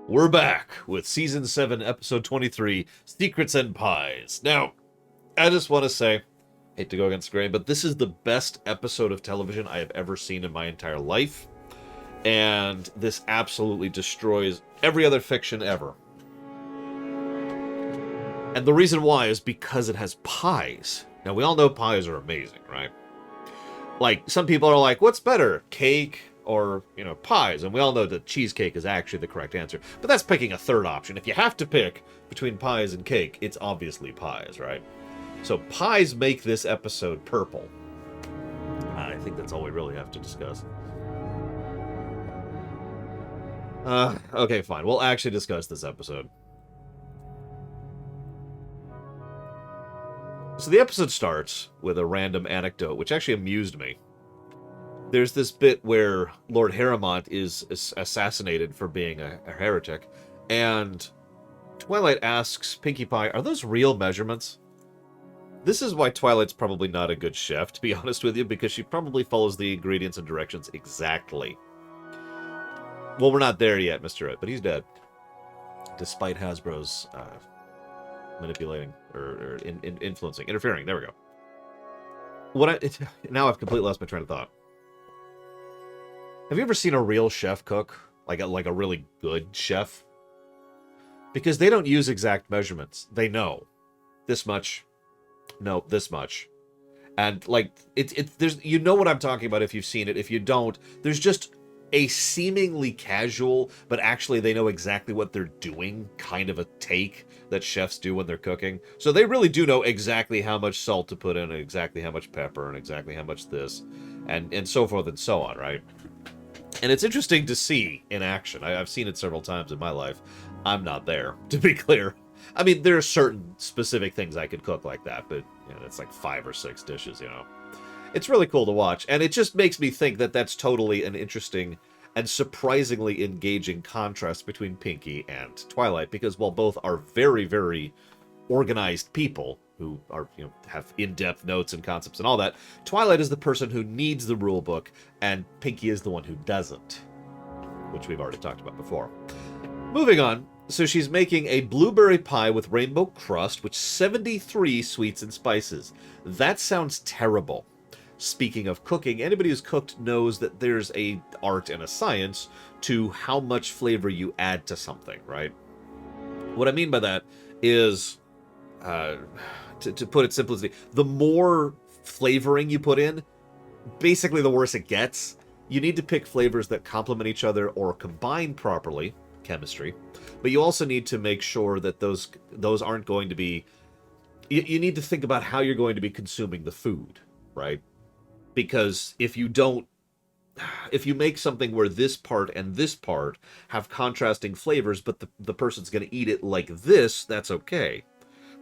We're back with Season 7, Episode 23, Secrets and Pies. Now, I just want to say, hate to go against the grain, but this is the best episode of television I have ever seen in my entire life. And this absolutely destroys every other fiction ever. And the reason why is because it has pies. Now, we all know pies are amazing, right? Like, some people are like, what's better, cake or, pies? And we all know that cheesecake is actually the correct answer. But that's picking a third option. If you have to pick between pies and cake, it's obviously pies, right? So pies make this episode purple. I think that's all we really have to discuss. Okay, fine. We'll actually discuss this episode. So the episode starts with a random anecdote, which actually amused me. There's this bit where Lord Harrowmont is assassinated for being a heretic, and Twilight asks Pinkie Pie, are those real measurements? This is why Twilight's probably not a good chef, to be honest with you, because she probably follows the ingredients and directions exactly. Well, we're not there yet, Mr. Ed, but he's dead. Despite Hasbro's manipulating or influencing, interfering. There we go. Now I've completely lost my train of thought. Have you ever seen a real chef cook? Like a really good chef? Because they don't use exact measurements. They know. This much. No, this much. And, there's, you know what I'm talking about if you've seen it. If you don't, there's just a seemingly casual, but actually they know exactly what they're doing, kind of a take that chefs do when they're cooking. So they really do know exactly how much salt to put in, and exactly how much pepper, and exactly how much this, and so forth and so on, right? And it's interesting to see in action. I've seen it several times in my life. I'm not there, to be clear. I mean, there are certain specific things I could cook like that, but it's like 5 or 6 dishes, It's really cool to watch, and it just makes me think that that's totally an interesting and surprisingly engaging contrast between Pinkie and Twilight, because while both are very, very organized people who are, have in-depth notes and concepts and all that, Twilight is the person who needs the rule book, and Pinkie is the one who doesn't, which we've already talked about before. Moving on. So she's making a blueberry pie with rainbow crust with 73 sweets and spices. That sounds terrible. Speaking of cooking, anybody who's cooked knows that there's a art and a science to how much flavor you add to something, right? What I mean by that is, to put it simply, the more flavoring you put in, basically the worse it gets. You need to pick flavors that complement each other or combine properly, chemistry, but you also need to make sure that those aren't going to be... You need to think about how you're going to be consuming the food, right? Because if you make something where this part and this part have contrasting flavors, but the person's going to eat it like this, that's okay.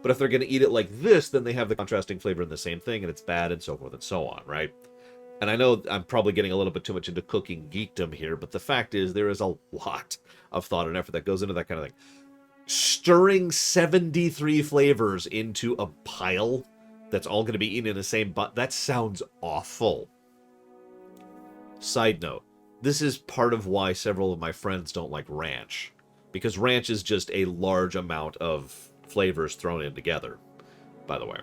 But if they're going to eat it like this, then they have the contrasting flavor in the same thing, and it's bad, and so forth and so on, right? And I know I'm probably getting a little bit too much into cooking geekdom here, but the fact is there is a lot of thought and effort that goes into that kind of thing. Stirring 73 flavors into a pile that's all going to be eaten in the same that sounds awful. Side note, this is part of why several of my friends don't like ranch. Because ranch is just a large amount of flavors thrown in together, by the way.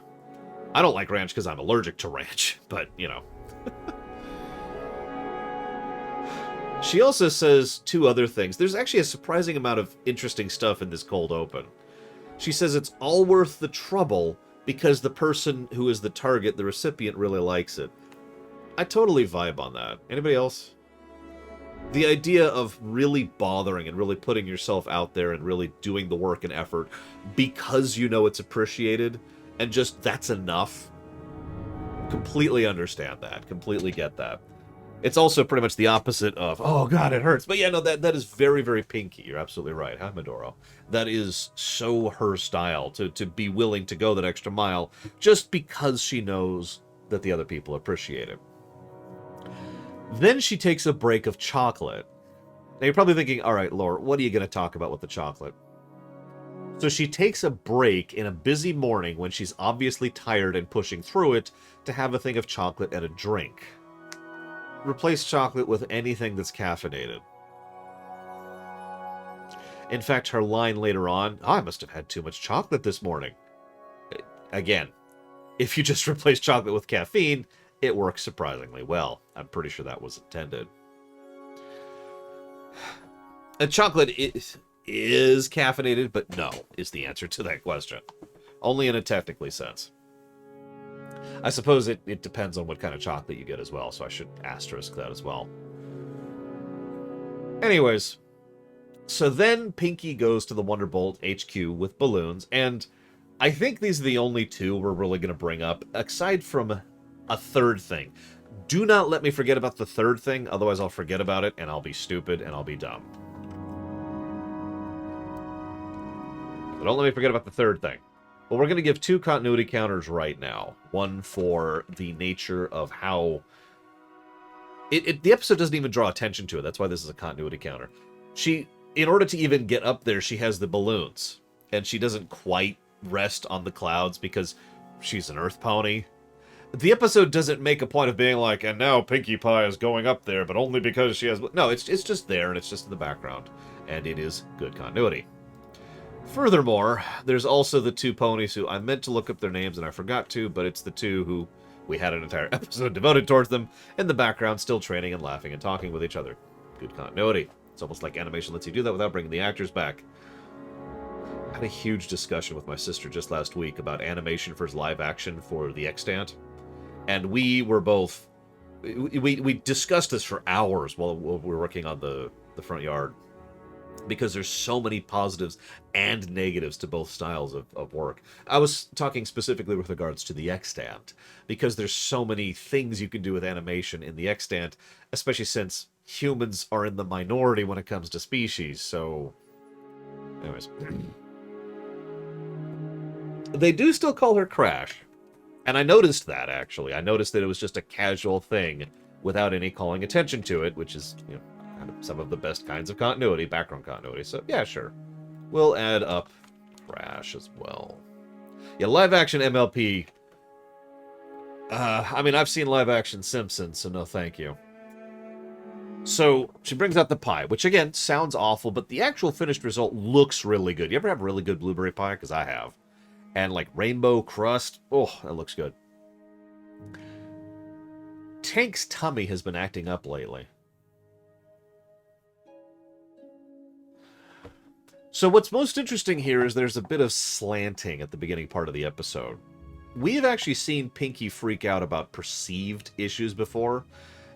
I don't like ranch because I'm allergic to ranch, but, She also says 2 other things. There's actually a surprising amount of interesting stuff in this cold open. She says it's all worth the trouble because the person who is the target, the recipient, really likes it. I totally vibe on that. Anybody else? The idea of really bothering and really putting yourself out there and really doing the work and effort because you know it's appreciated, and just that's enough. Completely understand that. Completely get that. It's also pretty much the opposite of, oh god, it hurts. But yeah, no, that is very, very Pinkie. You're absolutely right. Hi, Medoro. That is so her style, to be willing to go that extra mile just because she knows that the other people appreciate it. Then she takes a break of chocolate. Now you're probably thinking, all right, Laura, what are you going to talk about with the chocolate? So she takes a break in a busy morning when she's obviously tired and pushing through it to have a thing of chocolate and a drink. Replace chocolate with anything that's caffeinated. In fact, her line later on, "I must have had too much chocolate this morning." Again, if you just replace chocolate with caffeine, it works surprisingly well. I'm pretty sure that was intended. And chocolate is caffeinated, but no, is the answer to that question. Only in a technically sense. I suppose it depends on what kind of chocolate you get as well, so I should asterisk that as well. Anyways, so then Pinky goes to the Wonderbolt HQ with balloons, and I think these are the only two we're really going to bring up, aside from a third thing. Do not let me forget about the third thing, otherwise I'll forget about it, and I'll be stupid, and I'll be dumb. So don't let me forget about the third thing. Well, we're going to give 2 continuity counters right now. One for the nature of how... The episode doesn't even draw attention to it. That's why this is a continuity counter. In order to even get up there, she has the balloons. And she doesn't quite rest on the clouds because she's an Earth pony. The episode doesn't make a point of being like, and now Pinkie Pie is going up there, but only because she has... No, it's just there, and it's just in the background. And it is good continuity. Furthermore, there's also the 2 ponies who I meant to look up their names and I forgot to, but it's the 2 who we had an entire episode devoted towards them in the background, still training and laughing and talking with each other. Good continuity. It's almost like animation lets you do that without bringing the actors back. I had a huge discussion with my sister just last week about animation for live action for the extant, and we were both... We discussed this for hours while we were working on the front yard. Because there's so many positives and negatives to both styles of work. I was talking specifically with regards to the extant, because there's so many things you can do with animation in the extant, especially since humans are in the minority when it comes to species, so... Anyways. They do still call her Crash. And I noticed that, actually. I noticed that it was just a casual thing without any calling attention to it, which is, you know, some of the best kinds of continuity, background continuity. So, yeah, sure. We'll add up Crash as well. Yeah, live-action MLP. I mean, I've seen live-action Simpsons, so no thank you. So, she brings out the pie, which, again, sounds awful, but the actual finished result looks really good. You ever have really good blueberry pie? Because I have. And, like, rainbow crust. Oh, that looks good. Tank's tummy has been acting up lately. So what's most interesting here is there's a bit of slanting at the beginning part of the episode. We've actually seen Pinky freak out about perceived issues before.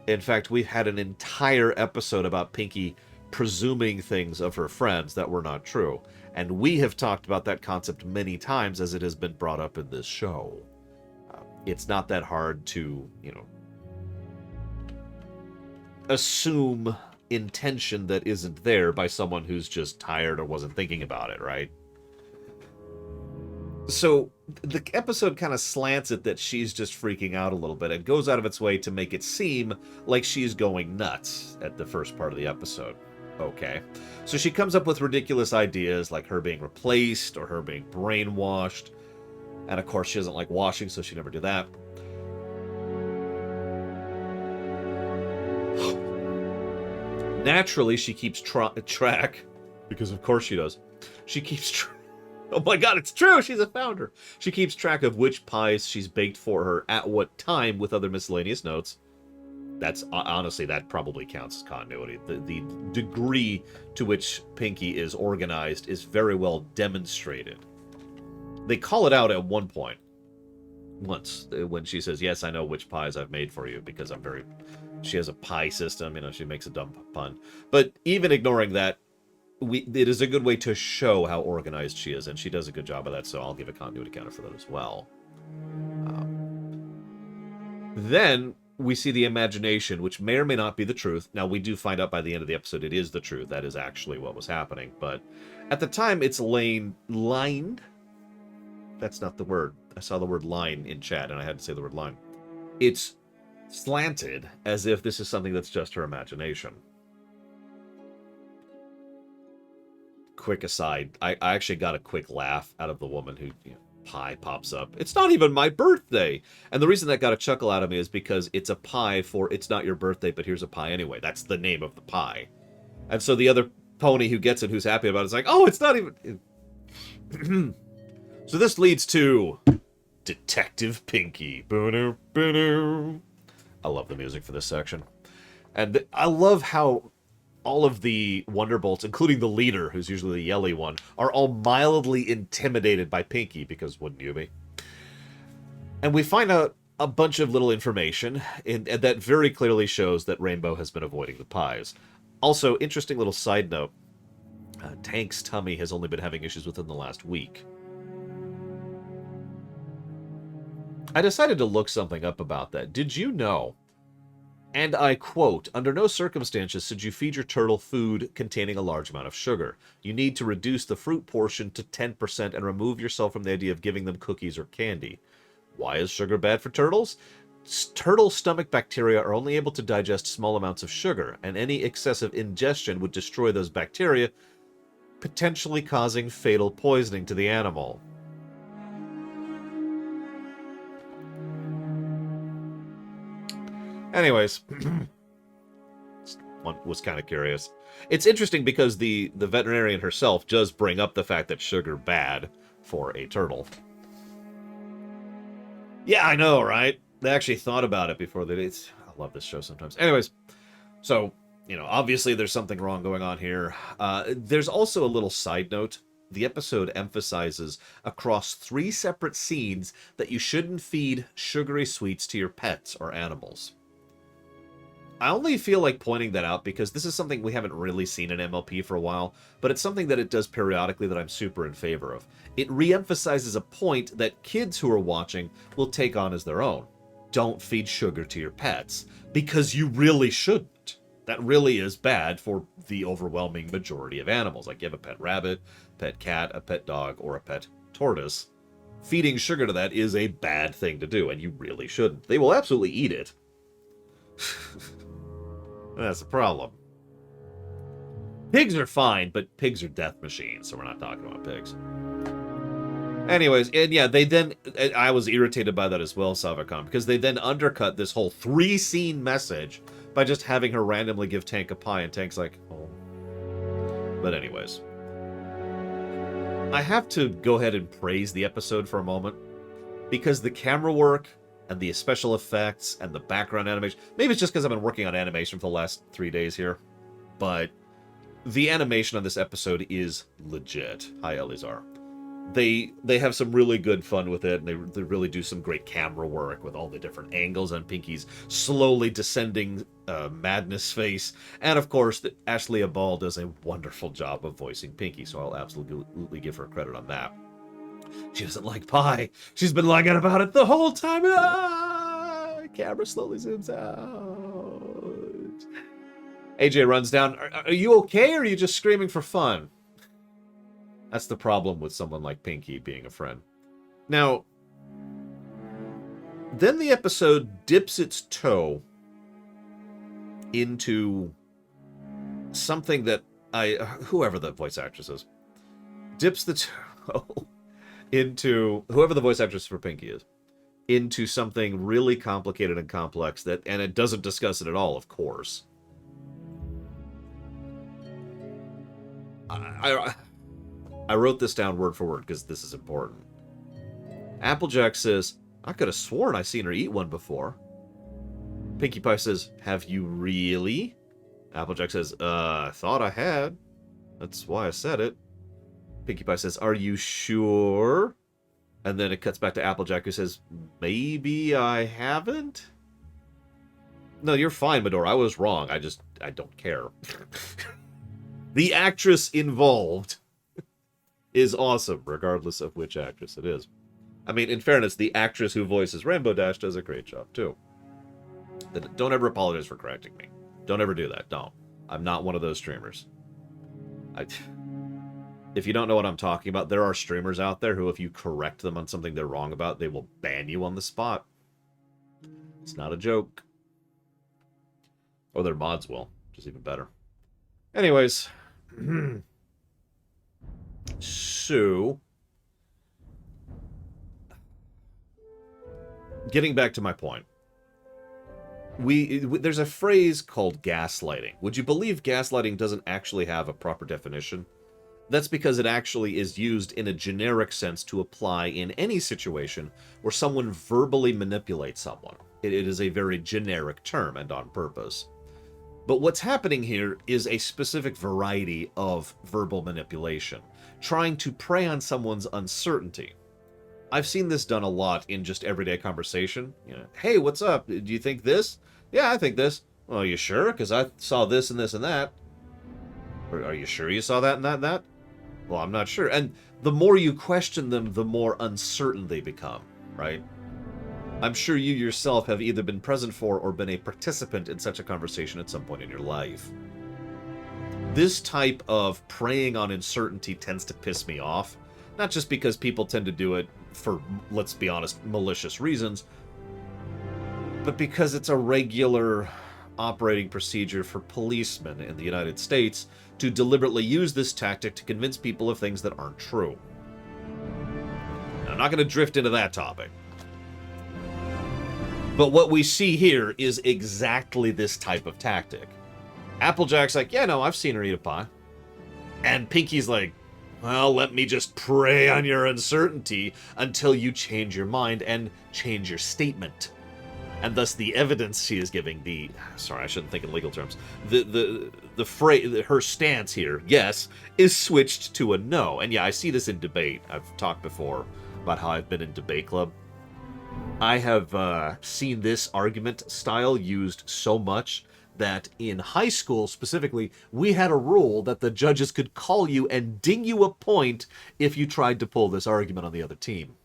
In fact, we've had an entire episode about Pinky presuming things of her friends that were not true. And we have talked about that concept many times as it has been brought up in this show. It's not that hard to, you know, assume intention that isn't there by someone who's just tired or wasn't thinking about it, right? So the episode kind of slants it that she's just freaking out a little bit and goes out of its way to make it seem like she's going nuts at the first part of the episode. Okay. So she comes up with ridiculous ideas like her being replaced or her being brainwashed. And of course she doesn't like washing, so she never did that. Naturally, she keeps track, because of course she does. She keeps track. Oh my god, it's true! She's a founder! She keeps track of which pies she's baked for her at what time with other miscellaneous notes. That's, honestly, that probably counts as continuity. The degree to which Pinky is organized is very well demonstrated. They call it out at one point. Once, when she says, yes, I know which pies I've made for you, because I'm very... She has a pie system, you know, she makes a dumb pun. But even ignoring that, it is a good way to show how organized she is, and she does a good job of that, so I'll give a continuity counter for that as well. Then we see the imagination, which may or may not be the truth. Now, we do find out by the end of the episode it is the truth. That is actually what was happening. But at the time, it's lined. That's not the word. I saw the word line in chat, and I had to say the word line. It's slanted as if this is something that's just her imagination. Quick aside, I actually got a quick laugh out of the woman who, you know, pie pops up. It's not even my birthday! And the reason that got a chuckle out of me is because it's a pie for it's not your birthday, but here's a pie anyway. That's the name of the pie. And so the other pony who gets it, who's happy about it, is like, oh, it's not even... So this leads to Detective Pinky. Boo-doo, boo-doo. I love the music for this section. And I love how all of the Wonderbolts, including the leader, who's usually the yelly one, are all mildly intimidated by Pinky, because wouldn't you be? And we find out a bunch of little information and that very clearly shows that Rainbow has been avoiding the pies. Also, interesting little side note, Tank's tummy has only been having issues within the last week. I decided to look something up about that. Did you know, and I quote, under no circumstances should you feed your turtle food containing a large amount of sugar. You need to reduce the fruit portion to 10% and remove yourself from the idea of giving them cookies or candy. Why is sugar bad for turtles? Turtle stomach bacteria are only able to digest small amounts of sugar, and any excessive ingestion would destroy those bacteria, potentially causing fatal poisoning to the animal. Anyways, one was kind of curious. It's interesting because the veterinarian herself does bring up the fact that sugar bad for a turtle. Yeah, I know, right? They actually thought about it before they did. I love this show sometimes. Anyways, so, obviously there's something wrong going on here. There's also a little side note. The episode emphasizes across 3 separate scenes that you shouldn't feed sugary sweets to your pets or animals. I only feel like pointing that out because this is something we haven't really seen in MLP for a while, but it's something that it does periodically that I'm super in favor of. It re-emphasizes a point that kids who are watching will take on as their own. Don't feed sugar to your pets, because you really shouldn't. That really is bad for the overwhelming majority of animals. Like you have a pet rabbit, pet cat, a pet dog, or a pet tortoise. Feeding sugar to that is a bad thing to do, and you really shouldn't. They will absolutely eat it. That's the problem. Pigs are fine, but pigs are death machines, so we're not talking about pigs. Anyways, and yeah, I was irritated by that as well, Savacon, because they then undercut this whole 3-scene message by just having her randomly give Tank a pie, and Tank's like, oh. But anyways. I have to go ahead and praise the episode for a moment, because the camera work and the special effects and the background animation. Maybe it's just because I've been working on animation for the last 3 days here. But the animation on this episode is legit. Hi, Elizar. They have some really good fun with it, and they really do some great camera work with all the different angles on Pinky's slowly descending madness face. And of course, Ashley Abal does a wonderful job of voicing Pinky, so I'll absolutely give her credit on that. She doesn't like pie. She's been lying about it the whole time. Camera slowly zooms out. AJ runs down. Are you okay, or are you just screaming for fun? That's the problem with someone like Pinky being a friend. Now, then the episode dips its toe into something that whoever the voice actress is, dips the toe into, whoever the voice actress for Pinky is, into something really complicated and complex and it doesn't discuss it at all, of course. I wrote this down word for word because this is important. Applejack says, I could have sworn I seen her eat one before. Pinkie Pie says, have you really? Applejack says, I thought I had. That's why I said it. Pinkie Pie says, are you sure? And then it cuts back to Applejack, who says, maybe I haven't? No, you're fine, Medora. I was wrong. I don't care. The actress involved is awesome, regardless of which actress it is. I mean, in fairness, the actress who voices Rainbow Dash does a great job, too. Don't ever apologize for correcting me. Don't ever do that. Don't. I'm not one of those streamers. If you don't know what I'm talking about, there are streamers out there who, if you correct them on something they're wrong about, they will ban you on the spot. It's not a joke. Or their mods will, which is even better. Anyways. So, getting back to my point. there's a phrase called gaslighting. Would you believe gaslighting doesn't actually have a proper definition? That's because it actually is used in a generic sense to apply in any situation where someone verbally manipulates someone. It is a very generic term and on purpose. But what's happening here is a specific variety of verbal manipulation, trying to prey on someone's uncertainty. I've seen this done a lot in just everyday conversation. You know, hey, what's up? Do you think this? Yeah, I think this. Well, are you sure? Because I saw this and this and that. Or are you sure you saw that and that and that? Well, I'm not sure. And the more you question them, the more uncertain they become, right? I'm sure you yourself have either been present for or been a participant in such a conversation at some point in your life. This type of preying on uncertainty tends to piss me off. Not just because people tend to do it for, let's be honest, malicious reasons, but because it's a regular operating procedure for policemen in the United States to deliberately use this tactic to convince people of things that aren't true. Now, I'm not going to drift into that topic. But what we see here is exactly this type of tactic. Applejack's like, yeah, no, I've seen her eat a pie. And Pinky's like, well, let me just prey on your uncertainty until you change your mind and change your statement. And thus the evidence she is giving, sorry, I shouldn't think in legal terms, the phrase, her stance here, yes, is switched to a no. And yeah, I see this in debate. I've talked before about how I've been in debate club. I have seen this argument style used so much that in high school specifically, we had a rule that the judges could call you and ding you a point if you tried to pull this argument on the other team.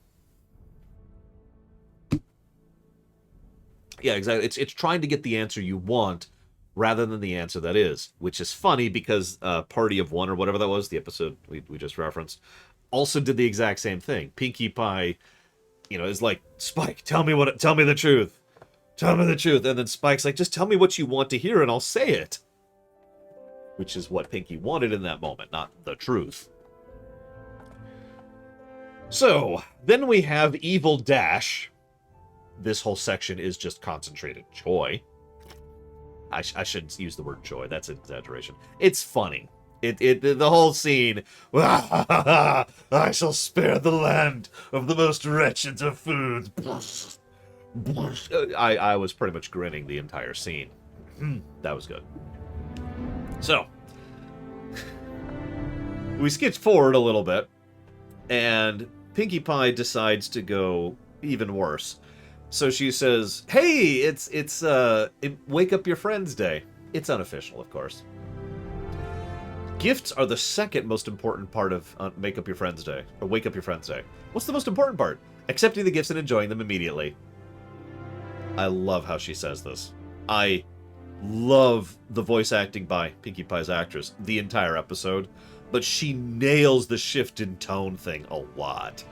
Yeah, exactly. It's trying to get the answer you want rather than the answer that is, which is funny because Party of One or whatever that was, the episode we just referenced, also did the exact same thing. Pinkie Pie, is like, Spike, tell me the truth. Tell me the truth. And then Spike's like, just tell me what you want to hear and I'll say it. Which is what Pinkie wanted in that moment, not the truth. So, then we have Evil Dash. This whole section is just concentrated joy. I shouldn't use the word joy. That's an exaggeration. It's funny. The whole scene. I shall spare the land of the most wretched of foods. I was pretty much grinning the entire scene. That was good. So, we skip forward a little bit, and Pinkie Pie decides to go even worse. So she says, hey, it's Wake Up Your Friends Day. It's unofficial, of course. Gifts are the second most important part of Make Up Your Friends Day, or Wake Up Your Friends Day. What's the most important part? Accepting the gifts and enjoying them immediately. I love how she says this. I love the voice acting by Pinkie Pie's actress the entire episode, but she nails the shift in tone thing a lot.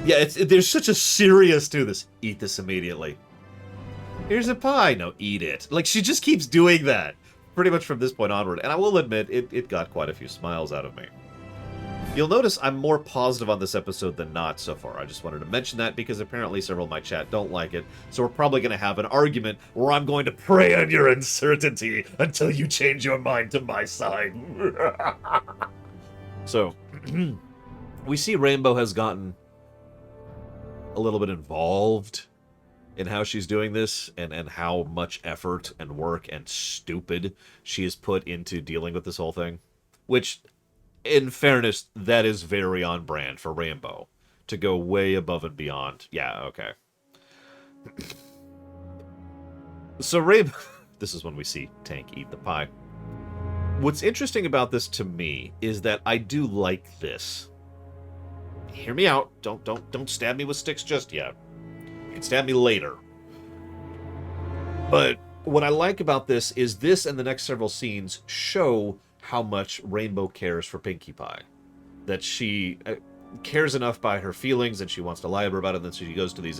Yeah, there's such a serious to this. Eat this immediately. Here's a pie. No, eat it. Like, she just keeps doing that. Pretty much from this point onward. And I will admit, it got quite a few smiles out of me. You'll notice I'm more positive on this episode than not so far. I just wanted to mention that because apparently several of my chat don't like it. So we're probably going to have an argument where I'm going to prey on your uncertainty until you change your mind to my side. So, we see Rainbow has gotten a little bit involved in how she's doing this and how much effort and work and stupid she has put into dealing with this whole thing. Which, in fairness, that is very on brand for Rainbow. To go way above and beyond. Yeah, okay. So Rainbow... This is when we see Tank eat the pie. What's interesting about this to me is that I do like this. Hear me out. Don't stab me with sticks just yet. You can stab me later. But what I like about this is this and the next several scenes show how much Rainbow cares for Pinkie Pie. That she cares enough by her feelings and she wants to lie about it, and then she goes to these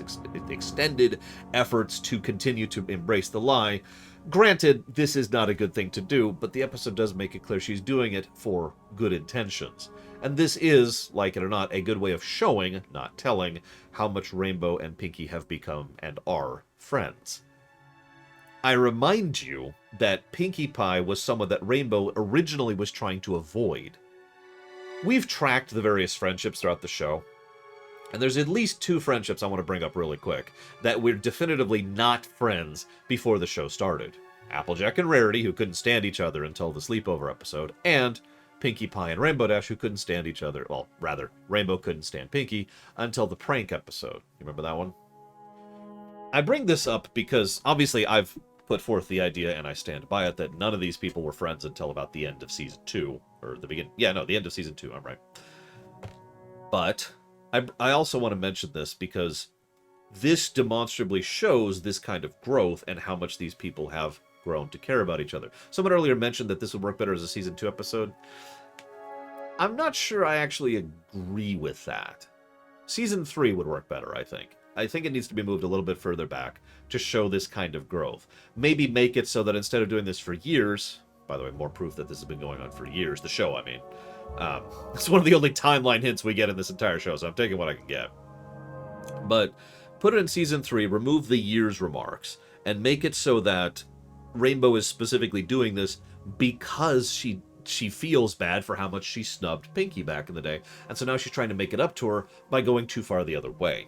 extended efforts to continue to embrace the lie Granted, this is not a good thing to do, but the episode does make it clear she's doing it for good intentions. And this is, like it or not, a good way of showing, not telling, how much Rainbow and Pinkie have become and are friends. I remind you that Pinkie Pie was someone that Rainbow originally was trying to avoid. We've tracked the various friendships throughout the show, and there's at least 2 friendships I want to bring up really quick that were definitively not friends before the show started. Applejack and Rarity, who couldn't stand each other until the sleepover episode, and Pinkie Pie and Rainbow Dash, who couldn't stand each other. Well, rather, Rainbow couldn't stand Pinkie until the prank episode. You remember that one? I bring this up because, obviously, I've put forth the idea, and I stand by it, that none of these people were friends until about the end of Season 2. Or the beginning. Yeah, no, the end of Season 2, I'm right. But I also want to mention this because this demonstrably shows this kind of growth and how much these people have grown to care about each other. Someone earlier mentioned that this would work better as a Season 2 episode. I'm not sure I actually agree with that. Season 3 would work better, I think. I think it needs to be moved a little bit further back to show this kind of growth. Maybe make it so that instead of doing this for years... By the way, more proof that this has been going on for years. The show, I mean. It's one of the only timeline hints we get in this entire show, so I'm taking what I can get. But put it in Season 3, remove the years remarks, and make it so that Rainbow is specifically doing this because she feels bad for how much she snubbed Pinkie back in the day, and so now she's trying to make it up to her by going too far the other way.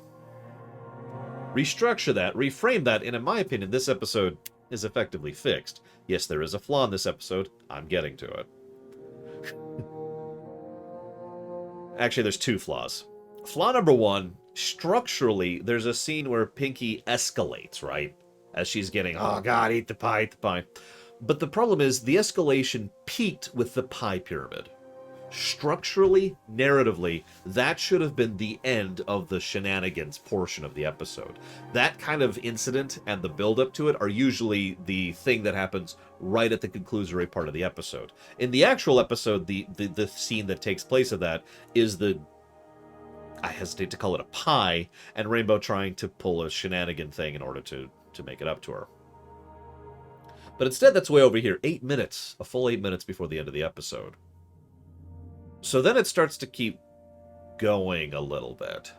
Restructure that, reframe that, and in my opinion, this episode is effectively fixed. Yes, there is a flaw in this episode. I'm getting to it. Actually, there's 2 flaws. Flaw number 1, structurally, there's a scene where Pinkie escalates, right? As she's getting, oh god, eat the pie, eat the pie. But the problem is, the escalation peaked with the pie pyramid. Structurally, narratively, that should have been the end of the shenanigans portion of the episode. That kind of incident and the build-up to it are usually the thing that happens right at the conclusory part of the episode. In the actual episode, the scene that takes place of that is the... I hesitate to call it a pie, and Rainbow trying to pull a shenanigan thing in order to make it up to her. But instead, that's way over here. 8 minutes. A full 8 minutes before the end of the episode. So then it starts to keep going a little bit.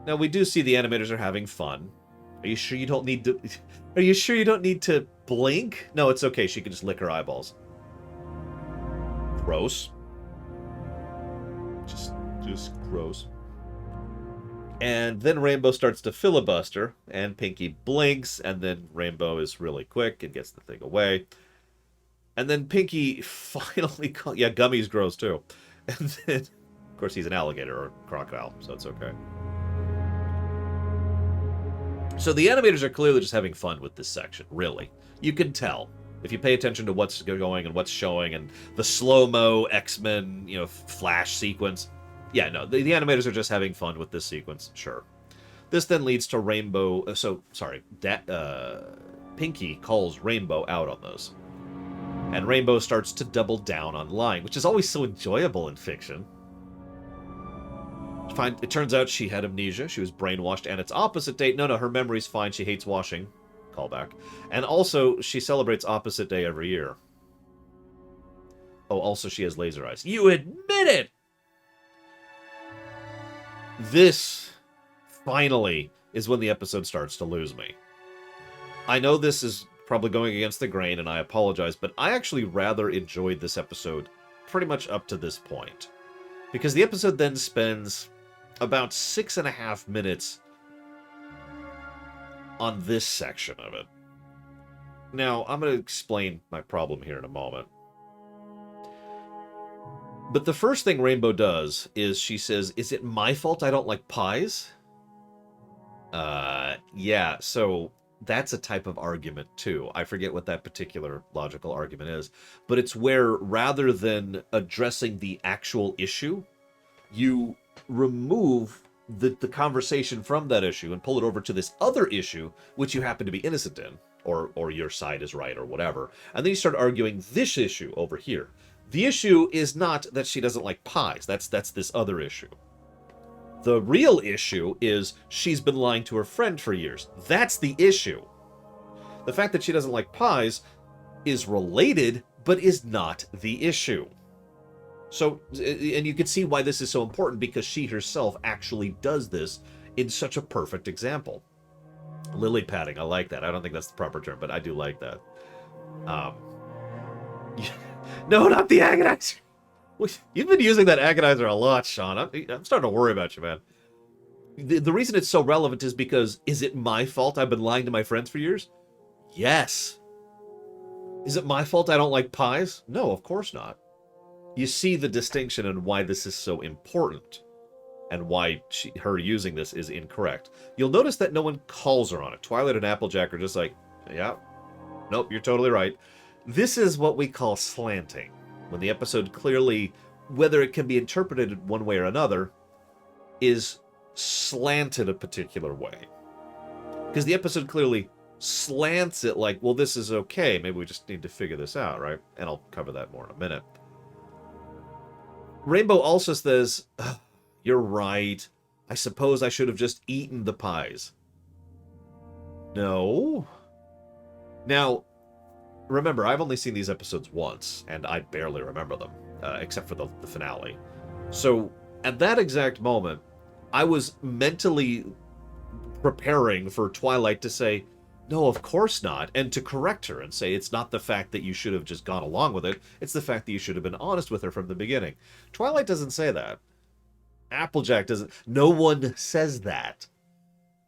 Now, we do see the animators are having fun. Are you sure you don't need to... Are you sure you don't need to blink? No, it's okay. She can just lick her eyeballs. Gross. Just gross. And then Rainbow starts to filibuster, and Pinkie blinks, and then Rainbow is really quick and gets the thing away. And then Pinkie finally... Yeah, Gummy's gross, too. And then, of course, he's an alligator or crocodile, so it's okay. So the animators are clearly just having fun with this section, really. You can tell. If you pay attention to what's going and what's showing, and the slow-mo X-Men, Flash sequence. Yeah, no, the animators are just having fun with this sequence, sure. This then leads to Rainbow... Pinkie calls Rainbow out on those. And Rainbow starts to double down on lying, which is always so enjoyable in fiction. It turns out she had amnesia, she was brainwashed, and it's opposite day. No, her memory's fine, she hates washing. Callback. And also, she celebrates opposite day every year. Oh, also she has laser eyes. You admit it! This, finally, is when the episode starts to lose me. I know this is probably going against the grain, and I apologize, but I actually rather enjoyed this episode pretty much up to this point. Because the episode then spends about 6.5 minutes on this section of it. Now, I'm going to explain my problem here in a moment. But the first thing Rainbow does is she says, is it my fault I don't like pies? Yeah, so that's a type of argument too. I forget what that particular logical argument is. But it's where rather than addressing the actual issue, you remove the conversation from that issue and pull it over to this other issue, which you happen to be innocent in, or your side is right or whatever. And then you start arguing this issue over here. The issue is not that she doesn't like pies. That's this other issue. The real issue is she's been lying to her friend for years. That's the issue. The fact that she doesn't like pies is related, but is not the issue. So, and you can see why this is so important, because she herself actually does this in such a perfect example. Lily padding, I like that. I don't think that's the proper term, but I do like that. No, not the agonizer. You've been using that agonizer a lot, Sean. I'm starting to worry about you, man. The reason it's so relevant is because, is it my fault I've been lying to my friends for years? Yes. Is it my fault I don't like pies? No, of course not. You see the distinction and why this is so important, and why her using this is incorrect. You'll notice that no one calls her on it. Twilight and Applejack are just like, yeah, nope, you're totally right. This is what we call slanting. When the episode clearly, whether it can be interpreted one way or another, is slanted a particular way. Because the episode clearly slants it like, well, this is okay. Maybe we just need to figure this out, right? And I'll cover that more in a minute. Rainbow also says, you're right. I suppose I should have just eaten the pies. No. Now, remember, I've only seen these episodes once, and I barely remember them, except for the finale. So, at that exact moment, I was mentally preparing for Twilight to say, no, of course not, and to correct her and say it's not the fact that you should have just gone along with it, it's the fact that you should have been honest with her from the beginning. Twilight doesn't say that. Applejack doesn't. No one says that.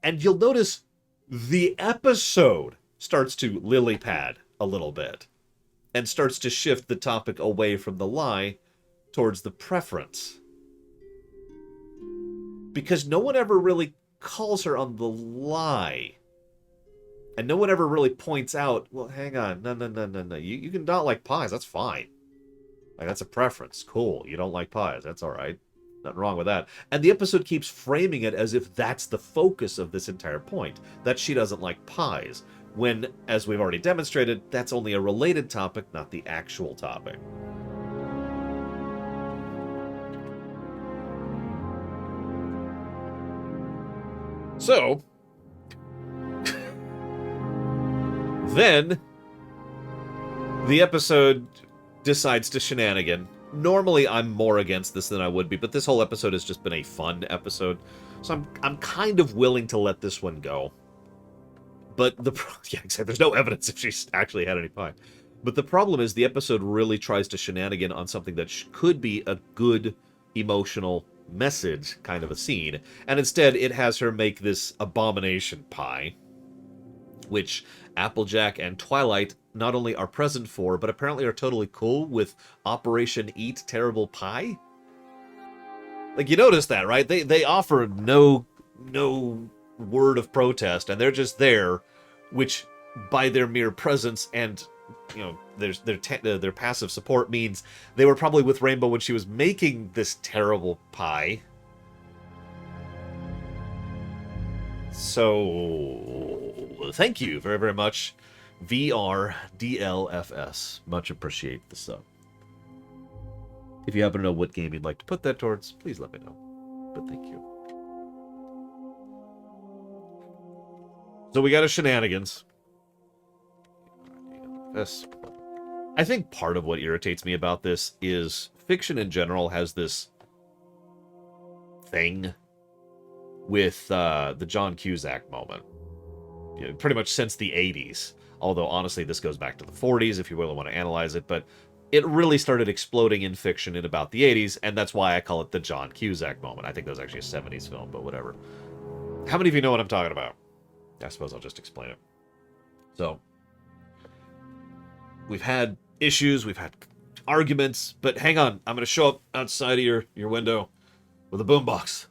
And you'll notice the episode starts to lily pad a little bit and starts to shift the topic away from the lie towards the preference. Because no one ever really calls her on the lie. And no one ever really points out, well, hang on, no. You can not like pies, that's fine. Like, that's a preference. Cool, you don't like pies, that's all right. Nothing wrong with that. And the episode keeps framing it as if that's the focus of this entire point, that she doesn't like pies, when, as we've already demonstrated, that's only a related topic, not the actual topic. So, then, the episode decides to shenanigan. Normally, I'm more against this than I would be, but this whole episode has just been a fun episode, so I'm kind of willing to let this one go. But yeah, exactly. There's no evidence if she's actually had any pie. But the problem is the episode really tries to shenanigan on something that could be a good emotional message kind of a scene, and instead it has her make this abomination pie, which Applejack and Twilight not only are present for, but apparently are totally cool with Operation Eat Terrible Pie. Like, you notice that, right? They offer no word of protest, and they're just there, which by their mere presence and, you know, their passive support means they were probably with Rainbow when she was making this terrible pie. So, thank you very, very much, VRDLFS. Much appreciate the sub. If you happen to know what game you'd like to put that towards, please let me know. But thank you. So we got a shenanigans. This. I think part of what irritates me about this is fiction in general has this thing with the John Cusack moment. You know, pretty much since the 80s. Although, honestly, this goes back to the 40s, if you really want to analyze it. But it really started exploding in fiction in about the 80s, and that's why I call it the John Cusack moment. I think that was actually a 70s film, but whatever. How many of you know what I'm talking about? I suppose I'll just explain it. So, we've had issues, we've had arguments, but hang on, I'm going to show up outside of your window with a boombox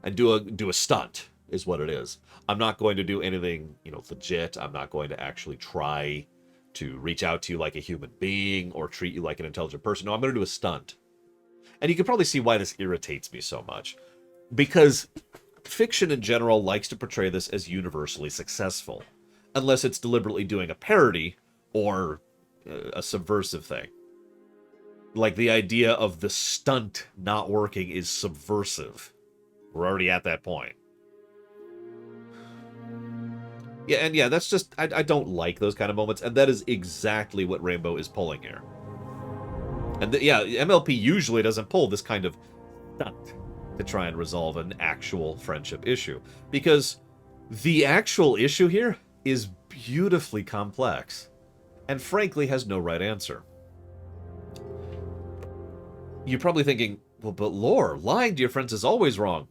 and do a stunt, is what it is. I'm not going to do anything, legit. I'm not going to actually try to reach out to you like a human being or treat you like an intelligent person. No, I'm going to do a stunt. And you can probably see why this irritates me so much. Because fiction in general likes to portray this as universally successful, unless it's deliberately doing a parody or a subversive thing. Like the idea of the stunt not working is subversive. We're already at that point. Yeah, and yeah, that's just... I don't like those kind of moments, and that is exactly what Rainbow is pulling here. And yeah, MLP usually doesn't pull this kind of stunt to try and resolve an actual friendship issue. Because the actual issue here is beautifully complex, and frankly has no right answer. You're probably thinking, well, but Lore, lying to your friends is always wrong.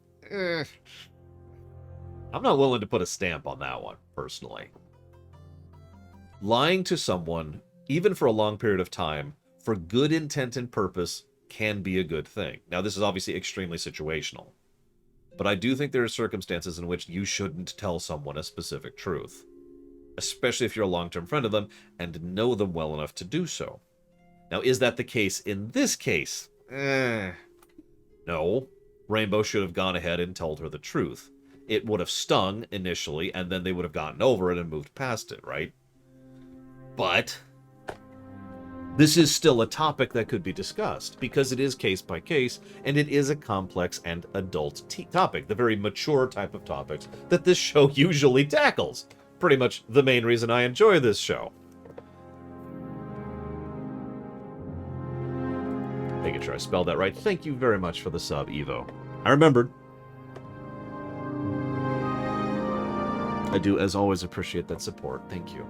I'm not willing to put a stamp on that one, personally. Lying to someone, even for a long period of time, for good intent and purpose, can be a good thing. Now, this is obviously extremely situational. But I do think there are circumstances in which you shouldn't tell someone a specific truth. Especially if you're a long-term friend of them and know them well enough to do so. Now, is that the case in this case? No. Rainbow should have gone ahead and told her the truth. It would have stung initially, and then they would have gotten over it and moved past it, right? But this is still a topic that could be discussed, because it is case by case, and it is a complex and adult topic, the very mature type of topics that this show usually tackles. Pretty much the main reason I enjoy this show. Making sure I spelled that right. Thank you very much for the sub, Evo. I remembered. I do, as always, appreciate that support. Thank you.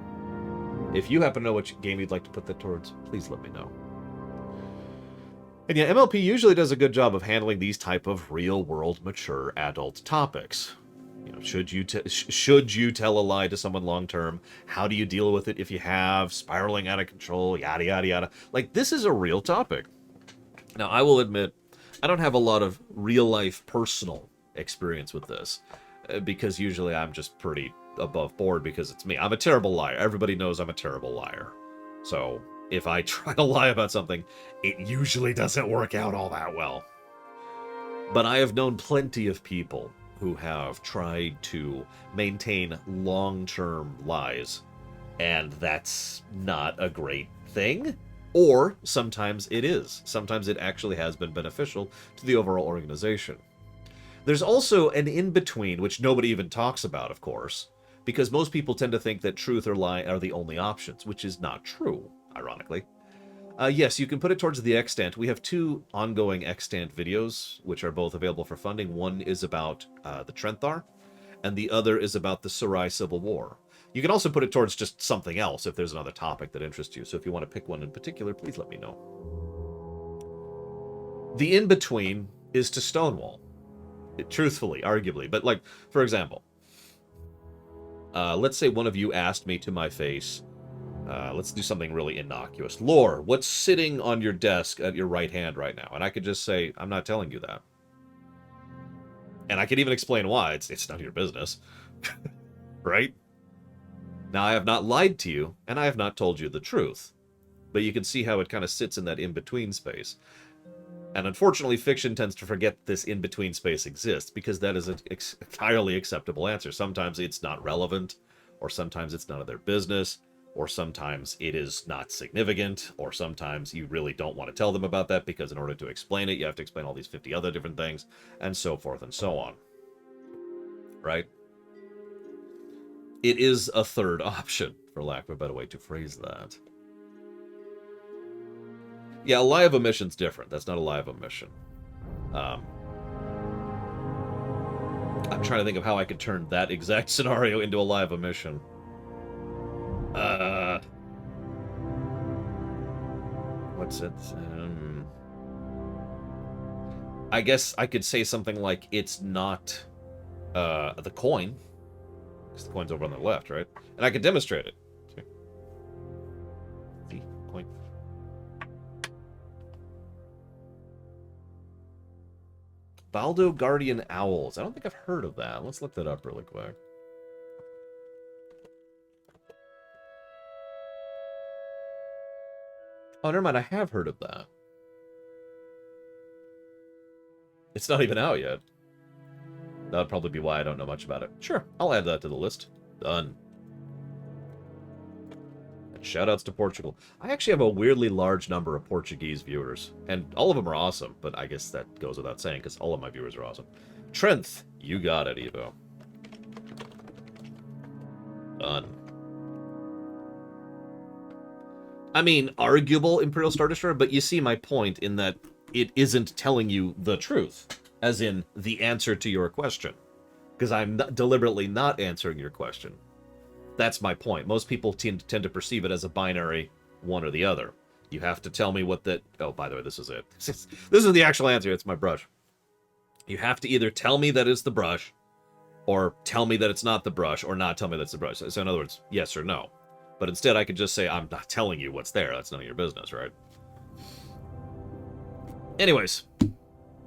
If you happen to know which game you'd like to put that towards, please let me know. And yeah, MLP usually does a good job of handling these type of real-world, mature, adult topics. You know, should you tell a lie to someone long-term? How do you deal with it if you have? Spiraling out of control, yada, yada, yada. Like, this is a real topic. Now, I will admit, I don't have a lot of real-life personal experience with this, because usually I'm just pretty above board because it's me. I'm a terrible liar. Everybody knows I'm a terrible liar. So if I try to lie about something, it usually doesn't work out all that well. But I have known plenty of people who have tried to maintain long-term lies, and that's not a great thing. Or sometimes it is. Sometimes it actually has been beneficial to the overall organization. There's also an in-between, which nobody even talks about, of course, because most people tend to think that truth or lie are the only options, which is not true, ironically. Yes, you can put it towards the extant. We have 2 ongoing extant videos, which are both available for funding. One is about the Trenthar, and the other is about the Sarai Civil War. You can also put it towards just something else if there's another topic that interests you. So if you want to pick one in particular, please let me know. The in-between is to Stonewall. Truthfully, arguably. But, like, for example, let's say one of you asked me to my face, let's do something really innocuous. Lore, what's sitting on your desk at your right hand right now? And I could just say, I'm not telling you that. And I could even explain why. It's none of your business. Right? Now, I have not lied to you, and I have not told you the truth. But you can see how it kind of sits in that in-between space. And unfortunately, fiction tends to forget this in-between space exists, because that is an entirely acceptable answer. Sometimes it's not relevant, or sometimes it's none of their business, or sometimes it is not significant, or sometimes you really don't want to tell them about that, because in order to explain it, you have to explain all these 50 other different things, and so forth and so on. Right? It is a third option, for lack of a better way to phrase that. Yeah, a lie of omission's different. That's not a lie of omission. I'm trying to think of how I could turn that exact scenario into a lie of omission. What's it? I guess I could say something like, it's not the coin. Because the coin's over on the left, right? And I could demonstrate it. See? Coin. Baldo Guardian Owls. I don't think I've heard of that. Let's look that up really quick. Oh, never mind. I have heard of that. It's not even out yet. That would probably be why I don't know much about it. Sure, I'll add that to the list. Done. And shoutouts to Portugal. I actually have a weirdly large number of Portuguese viewers. And all of them are awesome, but I guess that goes without saying, because all of my viewers are awesome. Trenth, you got it, Evo. Done. I mean, arguable Imperial Star Destroyer, but you see my point in that it isn't telling you the truth, as in the answer to your question. Because I'm deliberately not answering your question. That's my point. Most people tend to perceive it as a binary one or the other. You have to tell me what that... Oh, by the way, this is it. This is the actual answer. It's my brush. You have to either tell me that it's the brush, or tell me that it's not the brush, or not tell me that's the brush. So in other words, yes or no. But instead, I could just say, I'm not telling you what's there. That's none of your business, right? Anyways.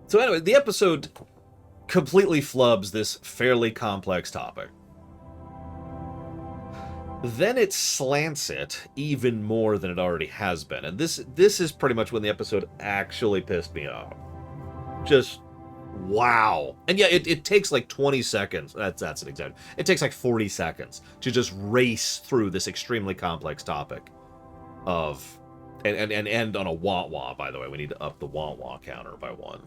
So anyway, the episode completely flubs this fairly complex topic. Then it slants it even more than it already has been. And this is pretty much when the episode actually pissed me off. Just, wow. And yeah, it takes like 20 seconds. That's an example. It takes like 40 seconds to just race through this extremely complex topic of... And end on a wah-wah, by the way. We need to up the wah-wah counter by 1.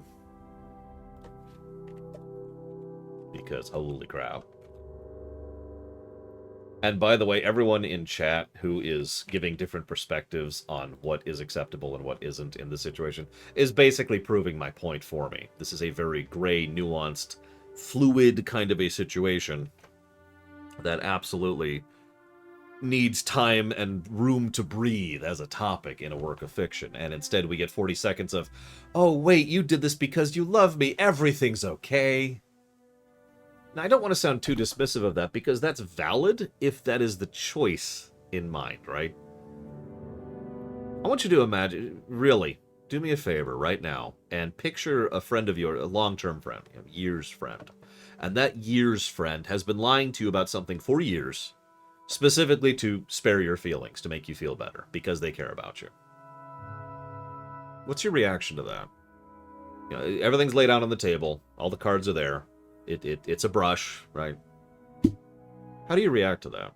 Because, holy crap. And by the way, everyone in chat who is giving different perspectives on what is acceptable and what isn't in this situation is basically proving my point for me. This is a very gray, nuanced, fluid kind of a situation that absolutely needs time and room to breathe as a topic in a work of fiction. And instead we get 40 seconds of, oh, wait, you did this because you love me. Everything's okay. Now, I don't want to sound too dismissive of that, because that's valid if that is the choice in mind, right? I want you to imagine, really, do me a favor right now, and picture a friend of yours, a long-term friend, years friend. And that years friend has been lying to you about something for years, specifically to spare your feelings, to make you feel better, because they care about you. What's your reaction to that? You know, everything's laid out on the table, all the cards are there. It's a brush, right? How do you react to that?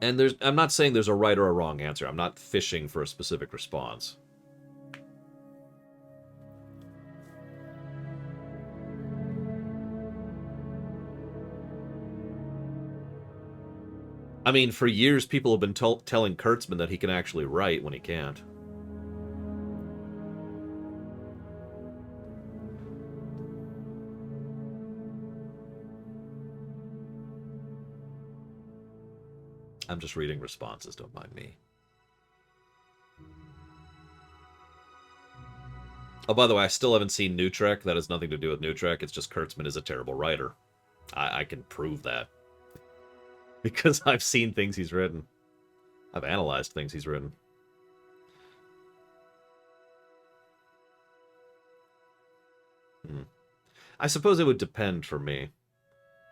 And I'm not saying there's a right or a wrong answer. I'm not fishing for a specific response. I mean, for years, people have been telling Kurtzman that he can actually write when he can't. I'm just reading responses, don't mind me. Oh, by the way, I still haven't seen New Trek. That has nothing to do with New Trek. It's just Kurtzman is a terrible writer. I can prove that. Because I've seen things he's written. I've analyzed things he's written. I suppose it would depend for me.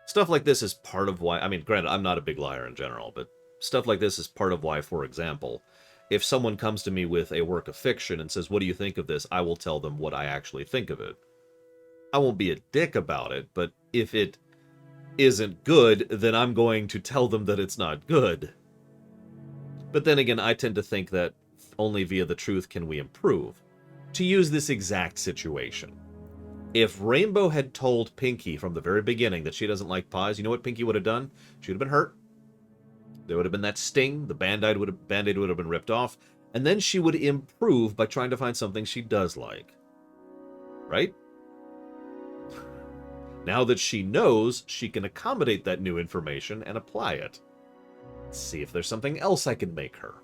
Stuff like this is part of why... I mean, granted, I'm not a big liar in general, but stuff like this is part of why, for example, if someone comes to me with a work of fiction and says, what do you think of this? I will tell them what I actually think of it. I won't be a dick about it, but if it isn't good, then I'm going to tell them that it's not good. But then again, I tend to think that only via the truth can we improve. To use this exact situation, if Rainbow had told Pinky from the very beginning that she doesn't like pies, you know what Pinky would have done? She would have been hurt. There would have been that sting, the Band-Aid would have been ripped off, and then she would improve by trying to find something she does like. Right? Now that she knows, she can accommodate that new information and apply it. Let's see if there's something else I can make her.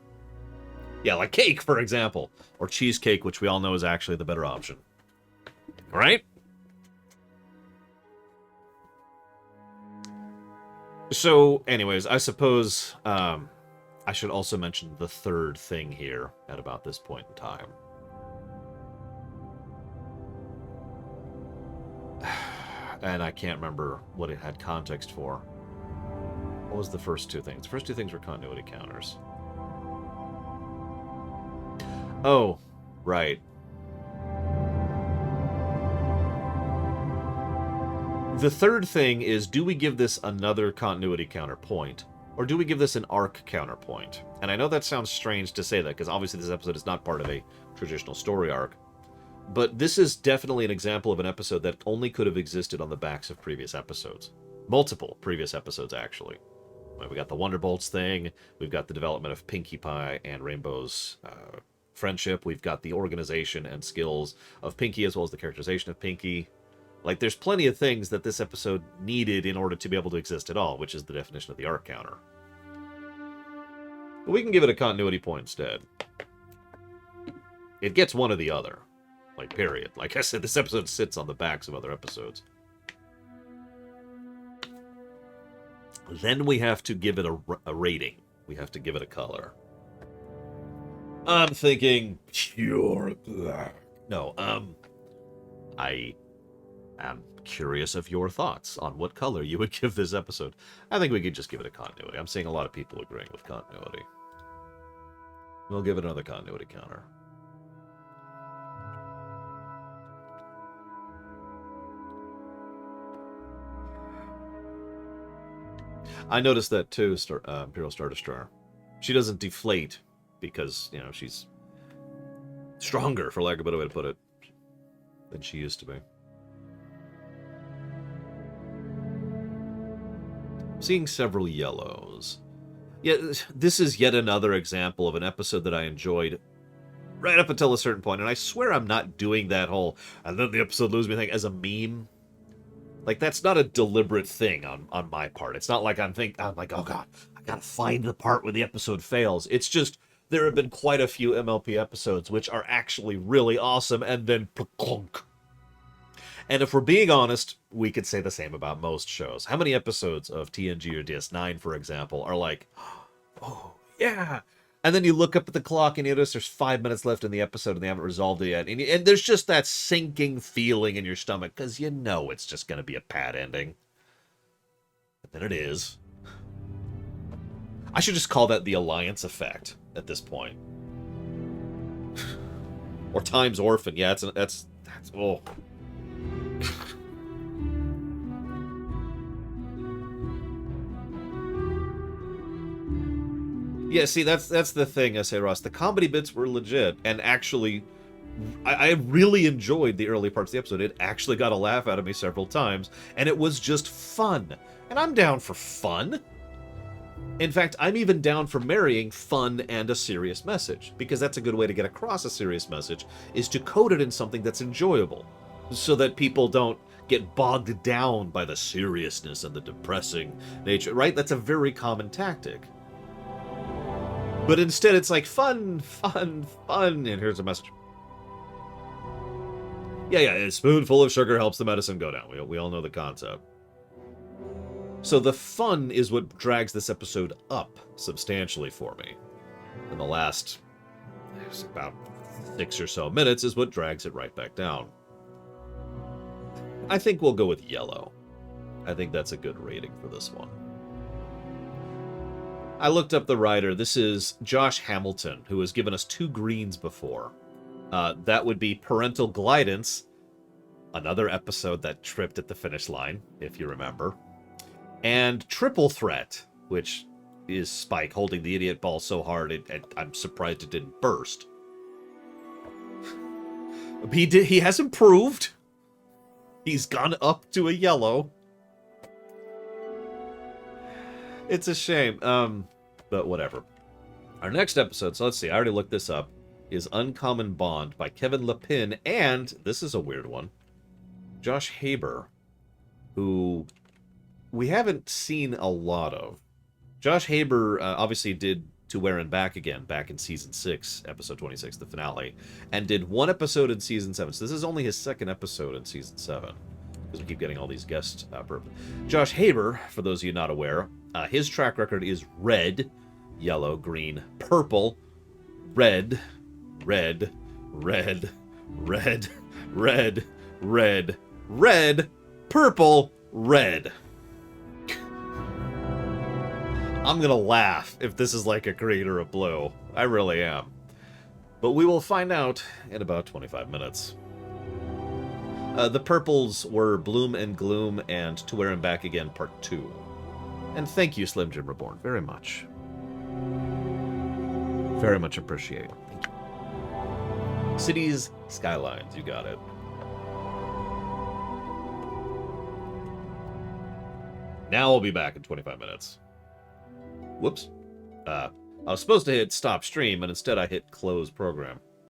Yeah, like cake, for example. Or cheesecake, which we all know is actually the better option. Right? So, anyways, I suppose I should also mention the third thing here at about this point in time. And I can't remember what it had context for. What was the first two things? The first two things were continuity counters. Oh, right. The third thing is, do we give this another continuity counterpoint? Or do we give this an arc counterpoint? And I know that sounds strange to say that, because obviously this episode is not part of a traditional story arc. But this is definitely an example of an episode that only could have existed on the backs of previous episodes. Multiple previous episodes, actually. We got the Wonderbolts thing. We've got the development of Pinkie Pie and Rainbow's friendship. We've got the organization and skills of Pinkie, as well as the characterization of Pinkie. Like, there's plenty of things that this episode needed in order to be able to exist at all, which is the definition of the arc counter. But we can give it a continuity point instead. It gets one or the other. Like, period. Like I said, this episode sits on the backs of other episodes. Then we have to give it a rating. We have to give it a color. I'm thinking pure black. No, I am curious of your thoughts on what color you would give this episode. I think we could just give it a continuity. I'm seeing a lot of people agreeing with continuity. We'll give it another continuity counter. I noticed that too, Imperial Star Destroyer. She doesn't deflate because, you know, she's stronger, for lack of a better way to put it, than she used to be. Seeing several yellows. Yeah, this is yet another example of an episode that I enjoyed right up until a certain point, and I swear I'm not doing that whole, and then the episode loses me thing as a meme. Like, that's not a deliberate thing on my part. It's not like I'm like, oh god, I gotta find the part where the episode fails. It's just, there have been quite a few MLP episodes which are actually really awesome, and then plunk. And if we're being honest, we could say the same about most shows. How many episodes of TNG or DS9, for example, are like, oh, yeah. And then you look up at the clock and you notice there's 5 minutes left in the episode and they haven't resolved it yet. And there's just that sinking feeling in your stomach because you know it's just going to be a bad ending. But then it is. I should just call that the Alliance effect at this point. Or Time's Orphan. Yeah, that's oh. Yeah, see, that's the thing, I say, Ross. The comedy bits were legit, and actually, I really enjoyed the early parts of the episode. It actually got a laugh out of me several times, and it was just fun. And I'm down for fun. In fact, I'm even down for marrying fun and a serious message, because that's a good way to get across a serious message, is to code it in something that's enjoyable, so that people don't get bogged down by the seriousness and the depressing nature, right? That's a very common tactic. But instead, it's like fun, fun, fun, and here's a message. Yeah, a spoonful of sugar helps the medicine go down. We all know the concept. So the fun is what drags this episode up substantially for me. And the last, about 6 or so minutes is what drags it right back down. I think we'll go with yellow. I think that's a good rating for this one. I looked up the writer. This is Josh Hamilton, who has given us 2 greens before. That would be Parental Guidance, another episode that tripped at the finish line, if you remember. And Triple Threat, which is Spike holding the idiot ball so hard, I'm surprised it didn't burst. He has improved. He's gone up to a yellow. It's a shame, but whatever. Our next episode, so let's see, I already looked this up, is Uncommon Bond by Kevin Lapin, and, this is a weird one, Josh Haber, who we haven't seen a lot of. Josh Haber obviously did To Where and Back Again back in Season 6, Episode 26, the finale, and did 1 episode in Season 7, so this is only his 2nd episode in Season 7. Because we keep getting all these guests. Josh Haber, for those of you not aware, his track record is red, yellow, green, purple, red, red, red, red, red, red, red, purple, red. I'm gonna laugh if this is like a green or a blue. I really am. But we will find out in about 25 minutes. The purples were Bloom and Gloom and To Where and Back Again Part 2. And thank you, Slim Jim Reborn, very much. Very much appreciate. Thank you. Cities, Skylines, you got it. Now we'll be back in 25 minutes. Whoops. I was supposed to hit stop stream, and instead I hit close program.